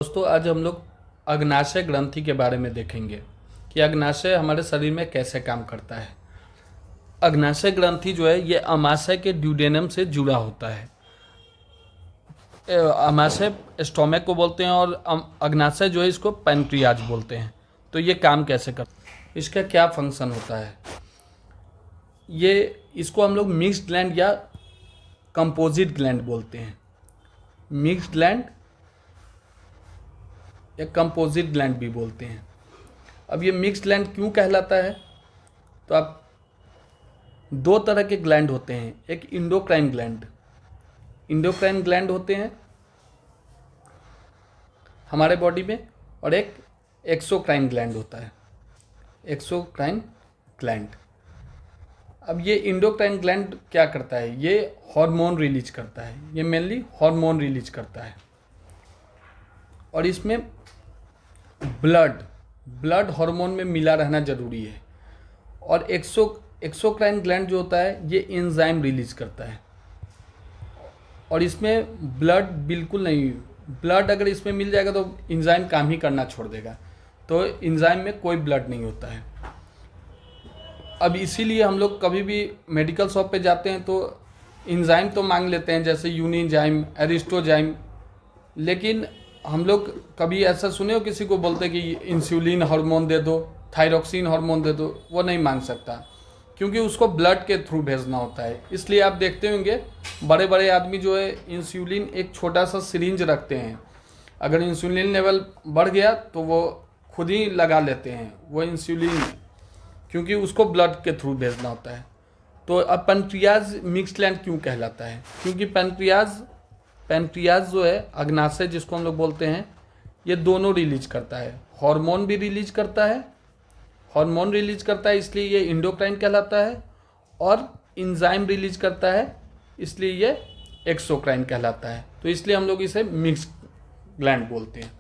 दोस्तों, आज हम लोग अग्नाशय ग्रंथि के बारे में देखेंगे कि अग्नाशय हमारे शरीर में कैसे काम करता है। अग्नाशय ग्रंथि जो है ये अमाशय के ड्यूडेनम से जुड़ा होता है। अमाशय स्टोमक को बोलते हैं और अग्नाशय जो है इसको पैनक्रियाज बोलते हैं। तो ये काम कैसे करता है, इसका क्या फंक्शन होता है, ये इसको हम लोग मिक्स्ड ग्लैंड या कंपोजिट ग्लैंड बोलते हैं। मिक्स्ड ग्लैंड या कंपोजिट ग्लैंड भी बोलते हैं। अब ये मिक्स्ड ग्लैंड क्यों कहलाता है, तो आप दो तरह के ग्लैंड होते हैं, एक इंडोक्राइन ग्लैंड होते हैं हमारे बॉडी में, और एक एक्सोक्राइन ग्लैंड होता है, एक्सोक्राइन ग्लैंड। अब ये इंडोक्राइन ग्लैंड क्या करता है, ये हार्मोन रिलीज करता है, ये मेनली हार्मोन रिलीज करता है। और इसमें ब्लड हार्मोन में मिला रहना जरूरी है। और एक्सोक्राइन ग्लैंड जो होता है ये एंजाइम रिलीज करता है, और इसमें ब्लड बिल्कुल नहीं, ब्लड अगर इसमें मिल जाएगा तो एंजाइम काम ही करना छोड़ देगा, तो एंजाइम में कोई ब्लड नहीं होता है। अब इसीलिए हम लोग कभी भी मेडिकल शॉप पे जाते हैं तो एंजाइम तो मांग लेते हैं, जैसे यूनिजाइम, एरिस्टोजाइम, लेकिन हम लोग कभी ऐसा सुने हो किसी को बोलते कि इंसुलिन हार्मोन दे दो, थायरोक्सिन हार्मोन दे दो, वो नहीं मांग सकता, क्योंकि उसको ब्लड के थ्रू भेजना होता है। इसलिए आप देखते होंगे बड़े बड़े आदमी जो है इंसुलिन एक छोटा सा सिरिंज रखते हैं, अगर इंसुलिन लेवल बढ़ गया तो वो खुद ही लगा लेते हैं वो इंसुलिन, क्योंकि उसको ब्लड के थ्रू भेजना होता है। तो अब पैनक्रियाज मिक्स्ड ग्लैंड क्यों कहलाता है, क्योंकि पैनक्रियाज जो है अग्नाशय जिसको हम लोग बोलते हैं, ये दोनों रिलीज करता है, हार्मोन भी रिलीज करता है, इसलिए ये इंडोक्राइन कहलाता है, और एंजाइम रिलीज करता है, इसलिए ये एक्सोक्राइन कहलाता है। तो इसलिए हम लोग इसे मिक्स्ड ग्लैंड बोलते हैं।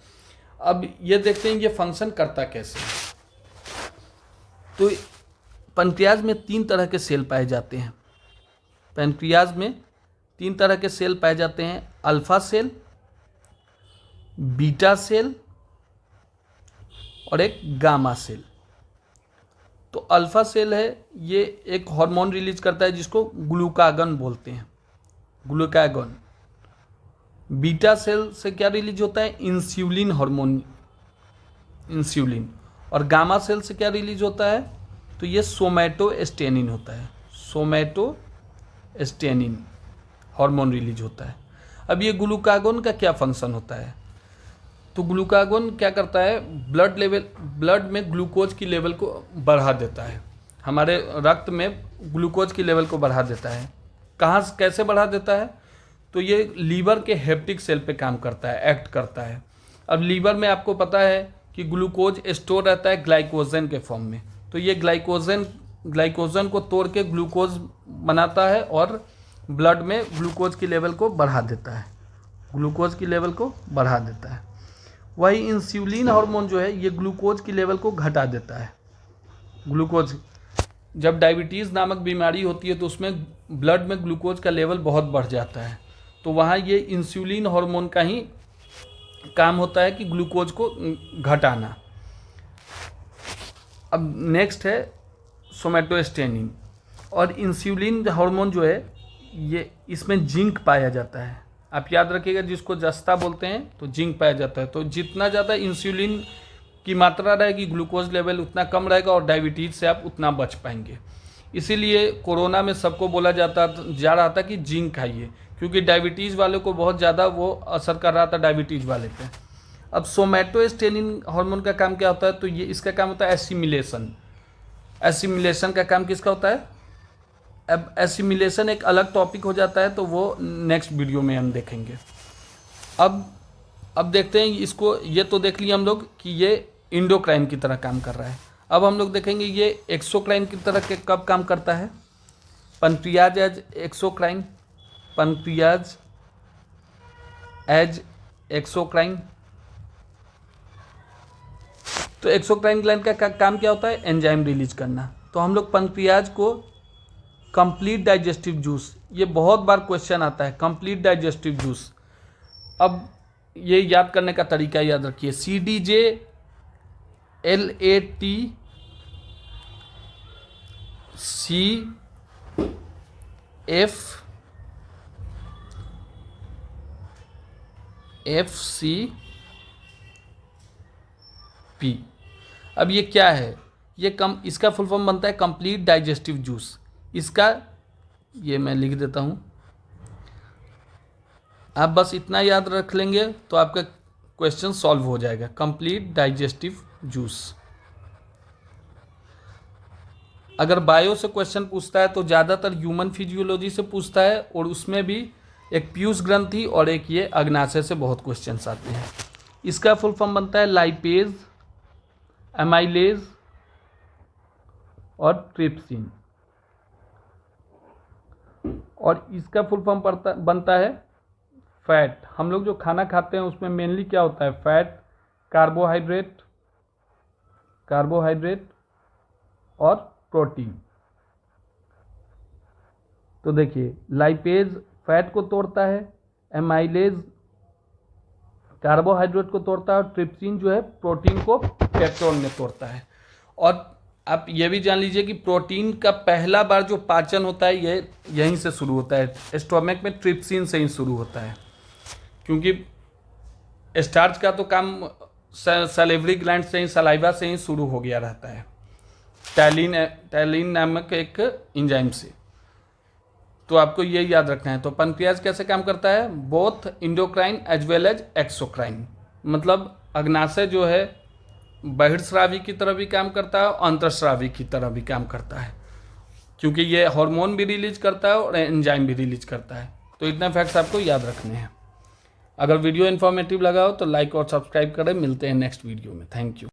अब ये देखते हैं ये फंक्शन करता कैसे। तो पैनक्रियाज में 3 तरह के सेल पाए जाते हैं। पैनक्रियाज में 3 तरह के सेल पाए जाते हैं, अल्फा सेल, बीटा सेल और एक गामा सेल। तो अल्फा सेल है, ये एक हार्मोन रिलीज करता है जिसको ग्लूकागन बोलते हैं, ग्लूकागन। बीटा सेल से क्या रिलीज होता है, इंसुलिन हार्मोन, इंसुलिन। और गामा सेल से क्या रिलीज होता है, तो ये सोमैटोस्टेनिन होता है, सोमैटोस्टेनिन हार्मोन रिलीज होता है। अब ये ग्लूकागोन का क्या फंक्शन होता है, तो ग्लूकागोन क्या करता है, ब्लड में ग्लूकोज की लेवल को बढ़ा देता है, हमारे रक्त में ग्लूकोज की लेवल को बढ़ा देता है। कहाँ कैसे बढ़ा देता है, तो ये लीवर के हेप्टिक सेल पे काम करता है, एक्ट करता है। अब लीवर में आपको पता है कि ग्लूकोज स्टोर रहता है ग्लाइकोजन के फॉर्म में, तो ये ग्लाइकोजन को तोड़ के ग्लूकोज बनाता है और ब्लड में ग्लूकोज की लेवल को बढ़ा देता है, वही इंसुलिन हार्मोन जो है ये ग्लूकोज की लेवल को घटा देता है। ग्लूकोज, जब डायबिटीज़ नामक बीमारी होती है तो उसमें ब्लड में ग्लूकोज का लेवल बहुत बढ़ जाता है, तो वहाँ ये इंसुलिन हार्मोन का ही काम होता है कि ग्लूकोज को घटाना। अब नेक्स्ट है सोमैटोस्टेनिन। और इंसुलिन हार्मोन जो है ये, इसमें जिंक पाया जाता है, आप याद रखिएगा, जिसको जस्ता बोलते हैं, तो जिंक पाया जाता है। तो जितना ज़्यादा इंसुलिन की मात्रा रहेगी, ग्लूकोज लेवल उतना कम रहेगा और डायबिटीज़ से आप उतना बच पाएंगे। इसीलिए कोरोना में सबको बोला जा रहा था कि जिंक खाइए, क्योंकि डायबिटीज़ वाले को बहुत ज़्यादा वो असर कर रहा था डायबिटीज़ वाले पे। अब सोमैटोस्टेनिन हार्मोन का काम क्या होता है, तो ये इसका काम होता है एसिमिलेशन का काम किसका होता है। अब एसिमिलेशन एक अलग टॉपिक हो जाता है, तो वो नेक्स्ट वीडियो में हम देखेंगे। अब देखते हैं इसको, ये तो देख लिया हम लोग कि ये इंडोक्राइन की तरह काम कर रहा है। अब हम लोग देखेंगे ये एक्सोक्राइन की तरह के कब काम करता है। Pancreas as exocrine, pancreas as exocrine. तो एक्सोक्राइन ग्लैंड का काम क्या होता है, एंजाइम रिलीज करना। तो हम लोग पैनक्रियाज को कंप्लीट डाइजेस्टिव जूस, ये बहुत बार क्वेश्चन आता है, कंप्लीट डाइजेस्टिव जूस। अब ये याद करने का तरीका याद रखिए, CDJLATFCP। अब ये क्या है, ये इसका फुल फॉर्म बनता है कंप्लीट डाइजेस्टिव जूस। इसका ये मैं लिख देता हूँ, आप बस इतना याद रख लेंगे तो आपका क्वेश्चन सॉल्व हो जाएगा। Complete digestive juice. अगर बायो से क्वेश्चन पूछता है तो ज़्यादातर ह्यूमन फिजियोलॉजी से पूछता है, और उसमें भी एक पीयूष ग्रंथि और एक ये अग्नाशय से बहुत क्वेश्चंस आते हैं। इसका फुल फॉर्म बनता है लाइपेज, एमाइलेज और ट्रिप्सिन। और इसका फुल फॉर्म बनता है फैट। हम लोग जो खाना खाते हैं उसमें मेनली क्या होता है, फैट, कार्बोहाइड्रेट और प्रोटीन। तो देखिए, लाइपेज फैट को तोड़ता है, एमाइलेज कार्बोहाइड्रेट को तोड़ता है, और ट्रिप्सिन जो है प्रोटीन को पेप्टोन में तोड़ता है। और आप ये भी जान लीजिए कि प्रोटीन का पहला बार जो पाचन होता है ये यहीं से शुरू होता है, स्टोमक में ट्रिप्सिन से ही शुरू होता है, क्योंकि स्टार्च का तो काम सलेवरी ग्लैंड से ही, सलाइवा से ही शुरू हो गया रहता है, टैलिन नामक एक एंजाइम से। तो आपको ये याद रखना है। तो पैनक्रियाज कैसे काम करता है, both endocrine as well as exocrine. मतलब अग्नाशय जो है बहिर्स्रावी की तरह भी काम करता है और अंतर्स्रावी की तरह भी काम करता है, क्योंकि ये हार्मोन भी रिलीज करता है और एंजाइम भी रिलीज करता है। तो इतना फैक्ट्स आपको याद रखने हैं। अगर वीडियो इन्फॉर्मेटिव लगा हो तो लाइक और सब्सक्राइब करें। मिलते हैं नेक्स्ट वीडियो में। Thank you.